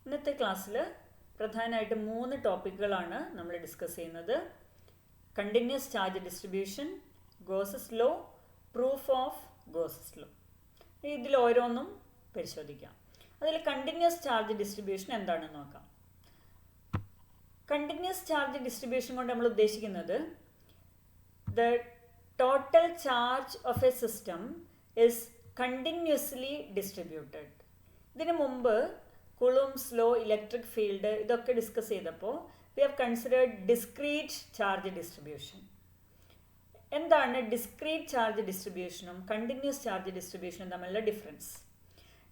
ഇന്നത്തെ ക്ലാസ്സിൽ പ്രധാനമായിട്ട് 3 ടോപ്പിക്കുകളാണ് നമ്മൾ ഡിസ്കസ് ചെയ്യുന്നത്. Continuous charge distribution, Gauss's law, proof of Gauss's law. ഇതിൽ ഓരോന്നും പരിശോധിക്കാം. അതിൽ കണ്ടിന്യൂസ് ചാർജ് ഡിസ്ട്രിബ്യൂഷൻ എന്താണെന്ന് നോക്കാം. കണ്ടിന്യൂസ് ചാർജ് ഡിസ്ട്രിബ്യൂഷൻ കൊണ്ട് നമ്മൾ ഉദ്ദേശിക്കുന്നത് the total charge of a system is continuously distributed. ഇതിനു മുമ്പ് കുളൂംസ് ലോ, ഇലക്ട്രിക് ഫീൽഡ് ഇതൊക്കെ ഡിസ്കസ് ചെയ്തപ്പോൾ we have considered discrete charge distribution. എന്താണ് ഡിസ്ക്രീറ്റ് ചാർജ് ഡിസ്ട്രിബ്യൂഷനും കണ്ടിന്യൂസ് ചാർജ് ഡിസ്ട്രിബ്യൂഷനും തമ്മിലുള്ള ഡിഫറൻസ്?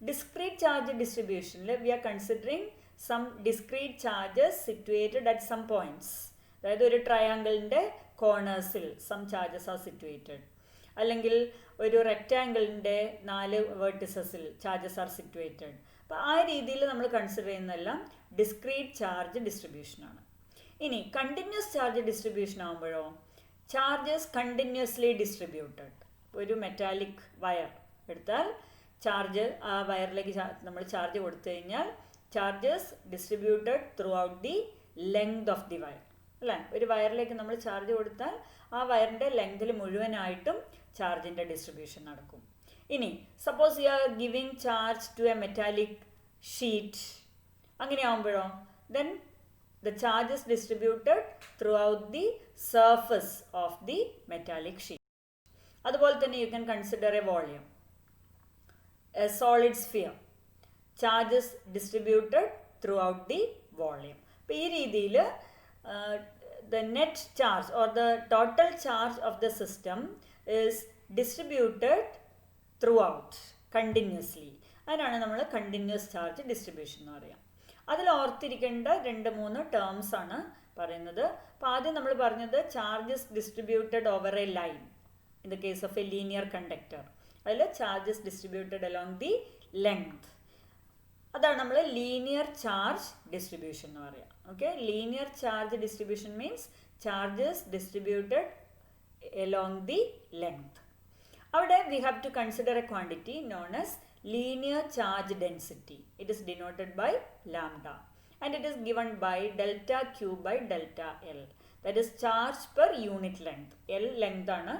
ഡിസ്ക്രീറ്റ് ചാർജ് ഡിസ്ട്രിബ്യൂഷനിൽ we are considering some discrete charges situated at some points. അതായത് ഒരു ട്രയാങ്കിളിൻ്റെ കോർണേഴ്സിൽ സം ചാർജസ് ആർ സിറ്റുവേറ്റഡ്, അല്ലെങ്കിൽ ഒരു റെക്റ്റാങ്കിളിൻ്റെ 4 വെർട്ടിസസിൽ ചാർജസ് ആർ സിറ്റുവേറ്റഡ്. അപ്പോൾ ആ രീതിയിൽ നമ്മൾ കൺസിഡർ ചെയ്യുന്നതെല്ലാം ഡിസ്ക്രീറ്റ് ചാർജ് ഡിസ്ട്രിബ്യൂഷനാണ്. ഇനി കണ്ടിന്യൂസ് ചാർജ് ഡിസ്ട്രിബ്യൂഷൻ ആകുമ്പോഴോ ചാർജസ് കണ്ടിന്യൂസ്ലി ഡിസ്ട്രിബ്യൂട്ടഡ്. ഒരു മെറ്റാലിക് വയർ എടുത്താൽ ചാർജ് ആ വയറിലേക്ക് നമ്മൾ ചാർജ് കൊടുത്തു കഴിഞ്ഞാൽ charges distributed throughout the length of the wire, അല്ലേ? ഒരു വയറിലേക്ക് നമ്മൾ ചാർജ് കൊടുത്താൽ ആ വയറിൻ്റെ ലെങ്തിൽ മുഴുവനായിട്ടും ചാർജിൻ്റെ ഡിസ്ട്രിബ്യൂഷൻ നടക്കും. ഇനി suppose you are giving charge to a metallic sheet, അങ്ങനെ ആകുമ്പോഴോ then the charge is distributed throughout the surface of the metallic sheet. അതുപോലെ തന്നെ you can consider a volume, a solid sphere, charges distributed throughout the volume. അപ്പോൾ ഈ രീതിയിൽ the net charge or the total charge of the system is distributed throughout continuously. അതിനാണ് നമ്മൾ continuous charge distribution എന്ന് പറയാം. അതിൽ ഓർത്തിരിക്കേണ്ട 2-3 ടേംസ് ആണ് പറയുന്നത്. അപ്പോൾ ആദ്യം നമ്മൾ പറഞ്ഞത് charges distributed over a line in the case of a linear conductor. അതിൽ charges distributed along the length, അതാണ് നമ്മൾ ലീനിയർ ചാർജ് ഡിസ്ട്രിബ്യൂഷൻ എന്ന് പറയാം. Okay, linear charge distribution means charges distributed along the length. അവിടെ we have to consider a quantity known as linear charge density. It is denoted by lambda and it is given by delta Q by delta L. That is charge per unit length. L length ആണ്,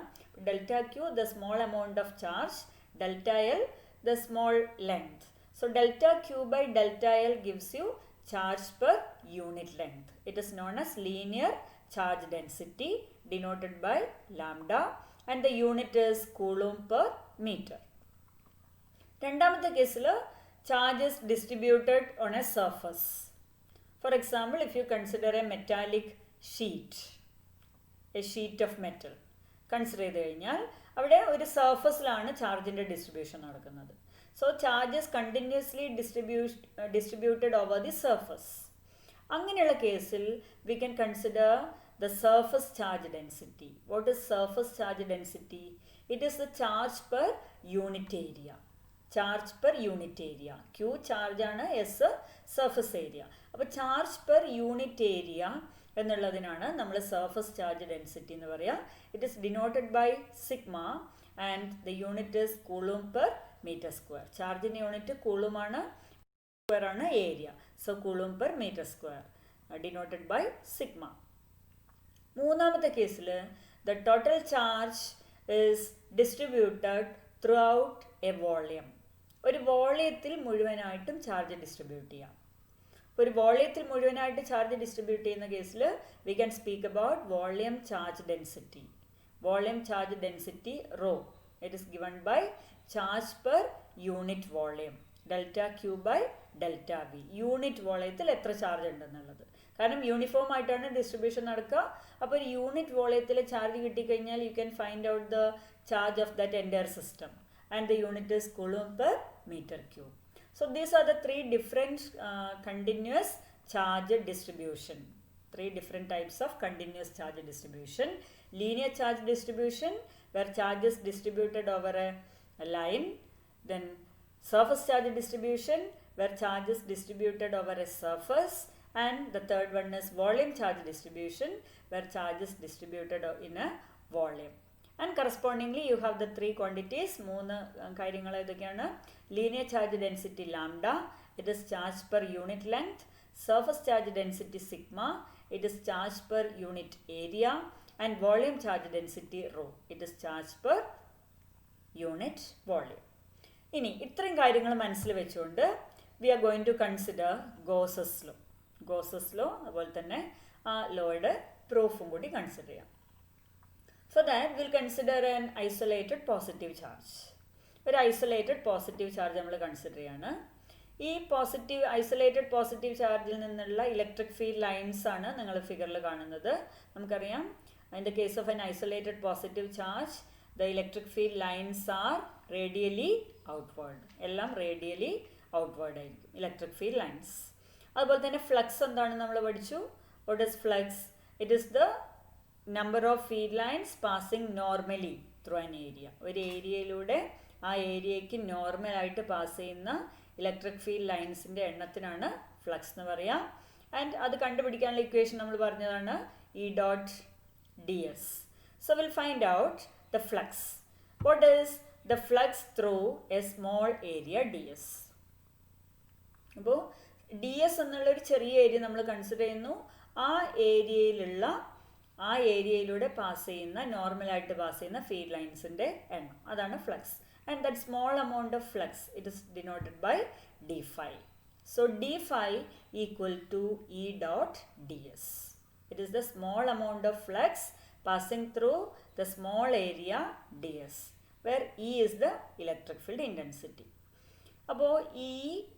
delta Q the small amount of charge, delta L the small length. So delta Q by delta L gives you charge per unit length. It is known as linear charge density denoted by lambda and the unit is coulomb per meter. രണ്ടാമത്തെ കേസിൽ charges distributed on A surface. For example, if you consider A metallic sheet, A sheet of metal consider ചെയ്ത് കഴിഞ്ഞാൽ അവിടെ ഒരു സർഫസിലാണ് ചാർജിൻ്റെ distribution നടക്കുന്നത്. So charges continuously distributed over the surface. അങ്ങനെയുള്ള കേസിൽ we can consider the surface charge density. What is surface charge density? It is the charge per unit area. Charge per unit area. Q charge ആണ്, S surface area. അപ്പോൾ charge per unit area എന്നുള്ളതിനാണ് നമ്മൾ surface charge density എന്ന് പറയുക. It is denoted by sigma and the unit is coulomb per metre square. ചാർജിൻ്റെ unit കൂളുമാണ്, square ആണ് area. So coulomb per metre square denoted by sigma. മൂന്നാമത്തെ കേസിൽ the total charge is distributed throughout a volume. ഒരു വോളിയത്തിൽ മുഴുവനായിട്ടും charge distribute ചെയ്യാം. ഒരു വോളിയത്തിൽ മുഴുവനായിട്ട് ചാർജ് ഡിസ്ട്രിബ്യൂട്ട് ചെയ്യുന്ന കേസിൽ we can speak about volume charge density. Volume charge density rho, it is given by charge per unit volume, delta Q by delta V. Unit വോളിയത്തിൽ എത്ര ചാർജ് ഉണ്ടെന്നുള്ളത്, കാരണം യൂണിഫോം ആയിട്ടാണ് ഡിസ്ട്രിബ്യൂഷൻ നടക്കുക. അപ്പോൾ ഒരു യൂണിറ്റ് വോളിയത്തിൽ ചാർജ് കിട്ടിക്കഴിഞ്ഞാൽ you can find out the charge of that entire system and the unit is coulomb per meter cube. So these are the 3 different continuous charge distribution, 3 different types of continuous charge distribution. Linear charge distribution where charge is distributed over a line, then surface charge distribution where charge is distributed over a surface, and the third one is volume charge distribution where charge is distributed in a volume. And correspondingly you have the 3 quantities. 3 കാര്യങ്ങൾ ഏതൊക്കെയാണ്? Linear charge density lambda, it is charge per unit length. Surface charge density sigma, it is charge per unit area. And volume charge density rho, it is charge per unit volume. ഇനി ഇത്രയും കാര്യങ്ങൾ മനസ്സിൽ വെച്ചുകൊണ്ട് we are going to consider Gauss's law. Gauss's law അതുപോലെ തന്നെ ആ ലോയുടെ പ്രൂഫും കൂടി കൺസിഡർ ചെയ്യാം. For that we'll consider an isolated positive charge. ഒരു ഐസൊലേറ്റഡ് പോസിറ്റീവ് ചാർജ് നമ്മൾ കൺസിഡർ ചെയ്യാണ്. ഈ ഐസൊലേറ്റഡ് പോസിറ്റീവ് ചാർജിൽ നിന്നുള്ള ഇലക്ട്രിക് ഫീൽഡ് ലൈൻസ് ആണ് നിങ്ങൾ ഫിഗറിൽ കാണുന്നത്. നമുക്കറിയാം in the case of an isolated positive charge the electric field lines are radially outward. എല്ലാം radially outward ആയിരിക്കും ഇലക്ട്രിക് ഫീൽഡ് ലൈൻസ്. അതുപോലെ തന്നെ ഫ്ലക്സ് എന്താണെന്ന് നമ്മൾ പഠിച്ചു. what is flux? it is the number of field lines passing normally through an area. ഒരു ഏരിയയിലൂടെ ആ ഏരിയയ്ക്ക് നോർമലായിട്ട് പാസ് ചെയ്യുന്ന ഇലക്ട്രിക് ഫീൽഡ് ലൈൻസിൻ്റെ എണ്ണത്തിനാണ് ഫ്ലക്സ് എന്ന് പറയാം. ആൻഡ് അത് കണ്ടുപിടിക്കാനുള്ള ഇക്വേഷൻ നമ്മൾ പറഞ്ഞതാണ് E dot ds. So we'll find out the flux. What is the flux through a small area ds? അപ്പോൾ ds എന്നുള്ളൊരു ചെറിയ ഏരിയ നമ്മൾ കൺസിഡർ ചെയ്യുന്നു. ആ ഏരിയയിലൂടെ പാസ് ചെയ്യുന്ന നോർമലായിട്ട് പാസ് ചെയ്യുന്ന ഫീൽഡ് ലൈൻസിൻ്റെ എണ്ണം, അതാണ് flux. And that small amount of flux, it is denoted by d phi. So d phi equal to E dot ds. It is the small amount of flux passing through the small area ds, where E is the electric field intensity. അപ്പോൾ ഈ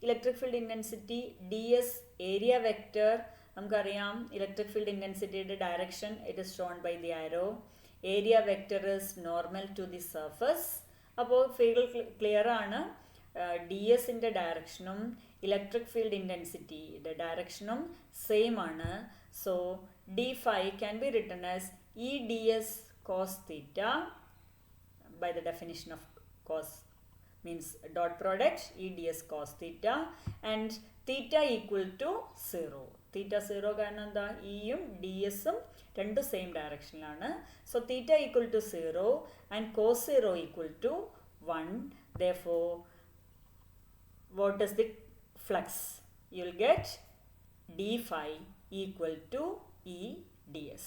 electric field intensity ds area vector നമുക്കറിയാം. Electric field ഇൻറ്റൻസിറ്റിയുടെ direction it is shown by the arrow. Area vector is normal to the surface. അപ്പോൾ figure clear ആണ്. D എസിൻ്റെ ഡയറക്ഷനും electric field ഇൻറ്റൻസിറ്റിയുടെ ഡയറക്ഷനും സെയിം ആണ്. So d phi can be written as E D S cos theta by the definition of cos means dot product E D S cos theta and theta equal to 0. Theta 0 കാരണം എന്താ, ഇയും d എസും രണ്ടും same ഡയറക്ഷനിലാണ്. So theta equal to 0 and cos 0 equal to 1. Therefore, what is the flux? You will get d phi equal to E ds.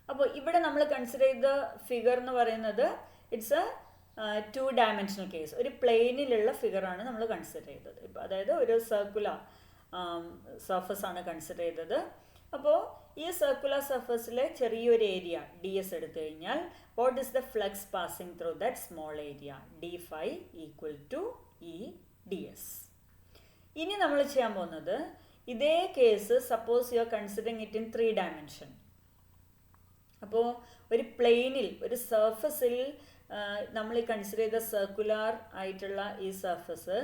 അപ്പോൾ ഇവിടെ നമ്മൾ consider ചെയ്ത ഫിഗർ എന്ന് പറയുന്നത് ഇറ്റ്സ് എ 2-dimensional കേസ്. ഒരു പ്ലെയിനിലുള്ള ഫിഗറാണ് നമ്മൾ കൺസിഡർ ചെയ്തത്. അതായത് ഒരു സർക്കുലർ സർഫസ് ആണ് കൺസിഡർ ചെയ്തത്. അപ്പോൾ ഈ സർക്കുലർ സർഫസിലെ ചെറിയൊരു ഏരിയ ഡി എസ് എടുത്തു കഴിഞ്ഞാൽ what is the flux passing through that small area? D phi equal to E D S. ഇനി നമ്മൾ ചെയ്യാൻ പോകുന്നത് ഇതേ case suppose you are considering it in 3 dimension. അപ്പോൾ ഒരു പ്ലെയിനിൽ ഒരു സർഫസിൽ നമ്മൾ കൺസിഡർ ചെയ്ത സർക്കുലർ ആയിട്ടുള്ള ഈ സർഫസ്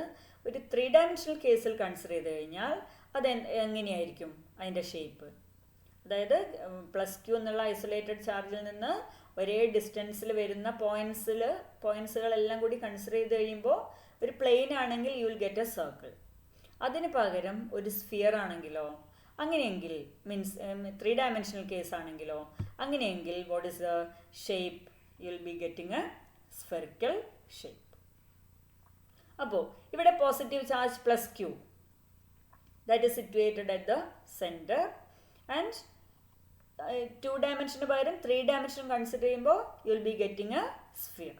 ഒരു 3-dimensional കേസിൽ കൺസിഡർ ചെയ്ത് കഴിഞ്ഞാൽ അത് എങ്ങനെയായിരിക്കും അതിൻ്റെ ഷേപ്പ്? അതായത് പ്ലസ് ക്യൂ എന്നുള്ള ഐസൊലേറ്റഡ് ചാർജിൽ നിന്ന് ഒരേ ഡിസ്റ്റൻസിൽ വരുന്ന പോയിൻസുകളെല്ലാം കൂടി കൺസിഡർ ചെയ്ത് കഴിയുമ്പോൾ ഒരു പ്ലെയിൻ ആണെങ്കിൽ U will get A circle. അതിന് പകരം ഒരു സ്ഫിയർ ആണെങ്കിലോ, അങ്ങനെയെങ്കിൽ മീൻസ് 3-dimensional കേസ് ആണെങ്കിലോ അങ്ങനെയെങ്കിൽ what is the shape? You will be getting a spherical shape. അപ്പോൾ ഇവിടെ positive charge plus Q that is situated at the centre and 2-dimension പകരം 3-dimension കൺസിഡർ ചെയ്യുമ്പോൾ you will be getting a sphere.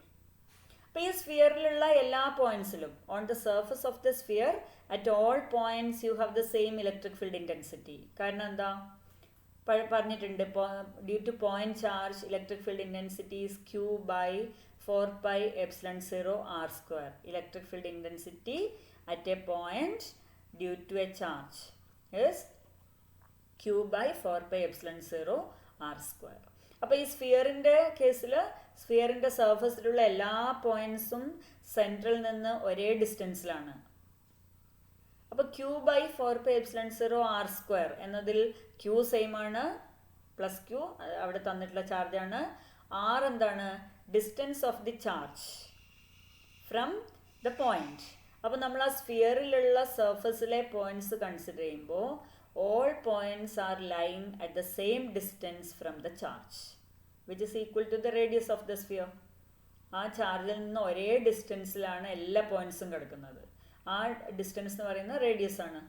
അപ്പോൾ ഈ സ്ഫിയറിലുള്ള എല്ലാ പോയിന്റ്സിലും on the surface of the sphere at all points you have the same electric field intensity. കാരണം എന്താ പറഞ്ഞിട്ടുണ്ട്, due to point charge electric field intensity is Q by 4πε0 r². Electric field intensity at a point due to a charge is q by 4πε0 r². അപ്പോൾ ഈ സ്ഫിയറിൻ്റെ കേസിൽ സ്ഫിയറിൻ്റെ സർഫസിലുള്ള എല്ലാ പോയിന്റ്സും central നിന്ന് ഒരേ ഡിസ്റ്റൻസിലാണ്. അപ്പോൾ q by 4πε0 r² എന്നതിൽ q സെയിം ആണ്, പ്ലസ് ക്യൂ അവിടെ തന്നിട്ടുള്ള ചാർജാണ്. r എന്താണ്? Distance of the charge from the point. അപ്പോൾ നമ്മൾ ആ സ്ഫിയറിലുള്ള സർഫസിലെ പോയിന്റ്സ് കൺസിഡർ ചെയ്യുമ്പോൾ all points are lying at the same distance from the charge which is equal to the radius of the sphere. ആ ചാർജിൽ നിന്ന് ഒരേ ഡിസ്റ്റൻസിലാണ് എല്ലാ പോയിന്റ്സും കിടക്കുന്നത്. ആ ഡിസ്റ്റൻസ് എന്ന് പറയുന്നത് റേഡിയസ് ആണ്.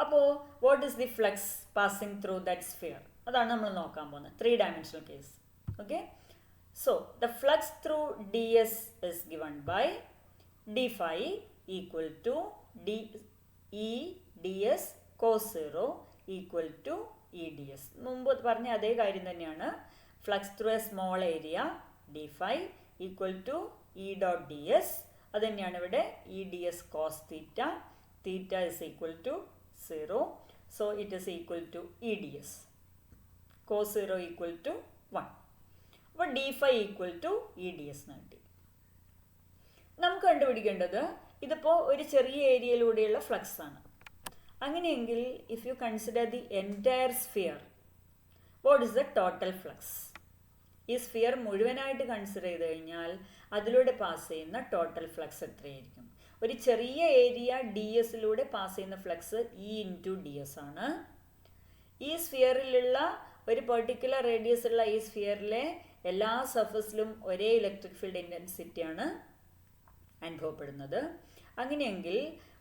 അപ്പോൾ what is the flux passing through that sphere? അതാണ് നമ്മൾ നോക്കാൻ പോകുന്നത്, 3 dimensional case. Okay, so the flux through ds is given by d phi equal to e ds cos 0 equal to e ds. മുമ്പ് പറഞ്ഞ അതേ കാര്യം തന്നെയാണ്. Flux through a small area d phi equal to e dot ds. അത് തന്നെയാണ് ഇവിടെ e ds cos theta. Theta is equal to 0. So it is equal to e ds. Cos 0 equal to 1. അപ്പോൾ d phi equal to e ds എന്ന് കിട്ടി. നമുക്ക് കണ്ടുപിടിക്കേണ്ടത് ഇതിപ്പോൾ ഒരു ചെറിയ ഏരിയയിലൂടെയുള്ള ഫ്ലക്സ് ആണ്. അങ്ങനെയെങ്കിൽ if you consider the entire sphere, what is the total flux? ഈ സ്ഫിയർ മുഴുവനായിട്ട് കൺസിഡർ ചെയ്ത് കഴിഞ്ഞാൽ അതിലൂടെ പാസ് ചെയ്യുന്ന ടോട്ടൽ ഫ്ലക്സ് എത്രയായിരിക്കും? ഒരു ചെറിയ ഏരിയ ഡി എസിലൂടെ പാസ് ചെയ്യുന്ന flux E into D S ആണ്. ഈ സ്ഫിയറിലുള്ള ഒരു പെർട്ടിക്കുലർ റേഡിയസ് ഉള്ള ഈ സ്ഫിയറിലെ എല്ലാ സർഫസിലും ഒരേ ഇലക്ട്രിക് ഫീൽഡ് ഇൻറ്റൻസിറ്റിയാണ് അനുഭവപ്പെടുന്നത്. അങ്ങനെയെങ്കിൽ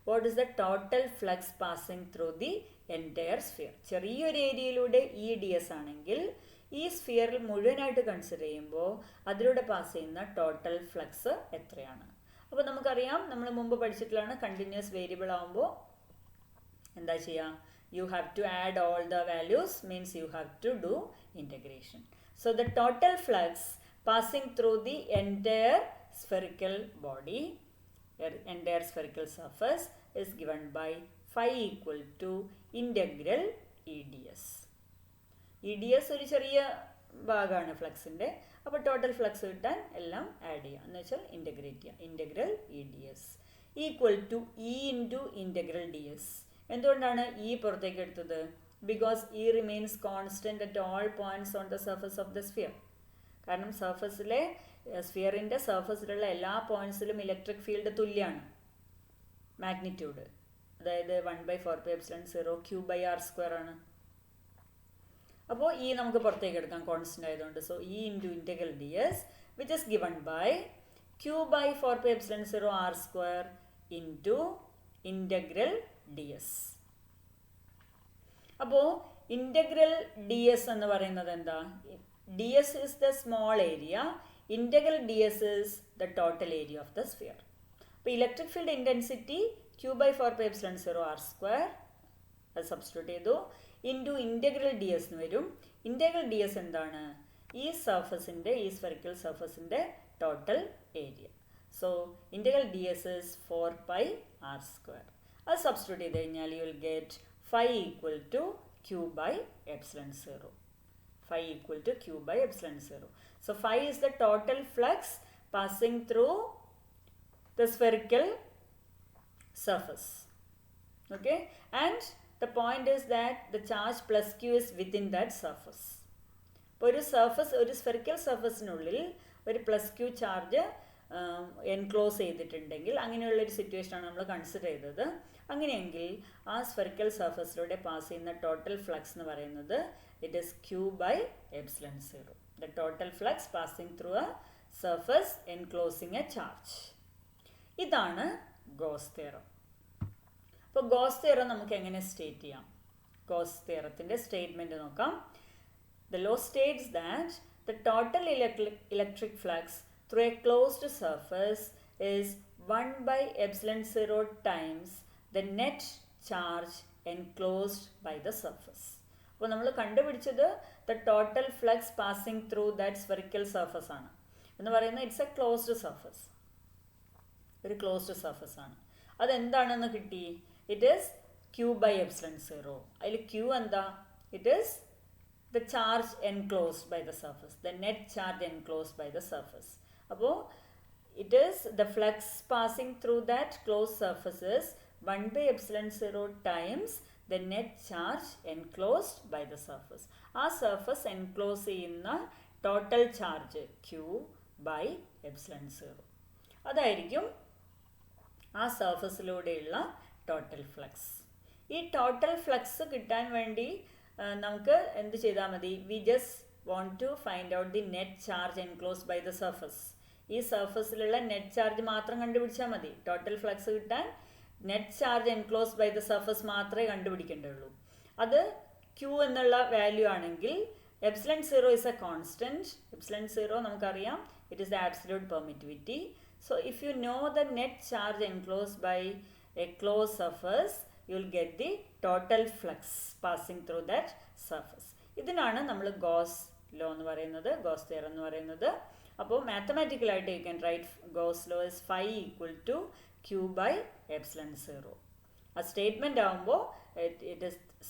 what is the total flux passing through the entire sphere? ചെറിയൊരു ഏരിയയിലൂടെ ഇ ഡി എസ് ആണെങ്കിൽ ഈ സ്ഫിയറിൽ മുഴുവനായിട്ട് കൺസിഡർ ചെയ്യുമ്പോൾ അതിലൂടെ പാസ് ചെയ്യുന്ന ടോട്ടൽ ഫ്ലക്സ് എത്രയാണ്? അപ്പോൾ നമുക്കറിയാം, നമ്മൾ മുമ്പ് പഠിച്ചിട്ടുള്ളതാണ്, കണ്ടിന്യൂസ് വേരിയബിൾ ആകുമ്പോൾ എന്താ ചെയ്യുക? You have to add all the values, means you have to do integration. So the total flux passing through the entire spherical body, entire spherical surface is given by phi equal to integral EDS. EDS ഒരു ചെറിയ ഭാഗമാണ് ഫ്ലക്സിൻ്റെ. അപ്പോൾ total flux കിട്ടാൻ എല്ലാം add ചെയ്യുക, എന്ന് വെച്ചാൽ integrate ചെയ്യുക. Integral EDS equal to E into integral DS. എന്തുകൊണ്ടാണ് ഇ പുറത്തേക്ക് എടുത്തത്? Because E remains constant at all points on the surface of the sphere. കാരണം സർഫസിലെ സ്ഫിയറിൻ്റെ സർഫസിലുള്ള എല്ലാ പോയിൻറ്റ്സിലും ഇലക്ട്രിക് ഫീൽഡ് തുല്യമാണ്, മാഗ്നിറ്റ്യൂഡ്. അതായത് 1/4πε0 Q/r² ആണ്. അപ്പോൾ ഈ നമുക്ക് പുറത്തേക്ക് എടുക്കാം, കോൺസ്റ്റൻ്റ് ആയതുകൊണ്ട്. So E into integral DS which is given by Q/4πε0 r² into integral DS. അപ്പോൾ ഇൻറ്റഗ്രൽ DS എന്ന് പറയുന്നത് എന്താ? DS is the small area, integral DS is the total area of the sphere. അപ്പോൾ electric field intensity Q/4πε0 r² അത് substitute ചെയ്തു, into integral DS എന്ന് വരും. Integral DS എന്താണ്? ഈ സർഫസിൻ്റെ, ഈ സ്ഫെറിക്കൽ സർഫസിൻ്റെ total area. So integral DS is 4πr². അത് സബ്സ്റ്റിറ്റ്യൂട്ട് ചെയ്ത് കഴിഞ്ഞാൽ you will get phi equal to Q/ε0. Phi equal to Q/ε0. So phi is the total flux passing through the spherical surface. Okay, and the point is that the charge plus Q is within that surface. ഇപ്പോൾ ഒരു surface, ഒരു spherical സർഫസിനുള്ളിൽ ഒരു plus Q charge enclose ചെയ്തിട്ടുണ്ടെങ്കിൽ, അങ്ങനെയുള്ളൊരു സിറ്റുവേഷനാണ് നമ്മൾ consider ചെയ്തത്. അങ്ങനെയെങ്കിൽ ആ സ്ഫെറിക്കൽ സർഫസിലൂടെ പാസ് ചെയ്യുന്ന ടോട്ടൽ ഫ്ലക്സ് എന്ന് പറയുന്നത് it is Q/ε0. The total flux passing through a surface enclosing a charge. ഇതാണ് ഗോസ് തിയറം. അപ്പോൾ ഗോസ് തിയറം നമുക്ക് എങ്ങനെ സ്റ്റേറ്റ് ചെയ്യാം? ഗോസ് തിയറത്തിൻ്റെ സ്റ്റേറ്റ്മെൻറ്റ് നോക്കാം. The law states that the total electric flux through a closed surface is 1/ε0 times the net charge enclosed by the surface. അപ്പോൾ നമ്മൾ കണ്ടുപിടിച്ചത് the total flux passing through that spherical surface ആണ് എന്ന് പറയുന്നത്. It's a closed surface, ഒരു closed surface ആണ്. അതെന്താണെന്ന് കിട്ടി? It is Q/ε0. അതിൽ Q എന്താ? It is the charge enclosed by the surface, the net charge enclosed by the surface. അപ്പോൾ it is the flux passing through that closed surfaces 1/ε0 times the net charge enclosed by the surface. ആ surface enclose ചെയ്യുന്ന total charge Q/ε0. അതായിരിക്കും ആ സർഫസിലൂടെയുള്ള total flux. ഈ total flux കിട്ടാൻ വേണ്ടി നമുക്ക് എന്ത് ചെയ്താൽ മതി? We just want to find out the net charge enclosed by the surface. ഈ സർഫസിലുള്ള നെറ്റ് ചാർജ് മാത്രം കണ്ടുപിടിച്ചാൽ മതി. ടോട്ടൽ ഫ്ലക്സ് കിട്ടാൻ net charge enclosed by the surface മാത്രമേ കണ്ടുപിടിക്കേണ്ടുള്ളൂ. അത് ക്യൂ എന്നുള്ള വാല്യൂ ആണെങ്കിൽ epsilon 0 is a constant. Epsilon 0 നമുക്കറിയാം, it is the absolute permittivity. So if you know the net charge enclosed by a closed surface, you will get the total flux passing through that surface. ഇതിനാണ് നമ്മൾ goes law എന്ന് പറയുന്നത്, goes theorem എന്ന് പറയുന്നത്. അപ്പോൾ മാത്തമാറ്റിക്കലായിട്ട് you can write Gauss law is phi equal to q by epsilon 0. ആ statement ആകുമ്പോൾ it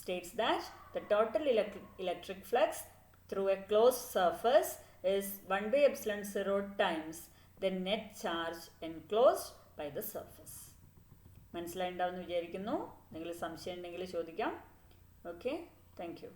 states that the total electric flux through a closed surface is 1 by epsilon 0 times the net charge enclosed by the surface. മനസ്സിലായിട്ടുണ്ടാവുമെന്ന് വിചാരിക്കുന്നു. എന്തെങ്കിലും സംശയം ഉണ്ടെങ്കിൽ ചോദിക്കാം. Okay, thank you.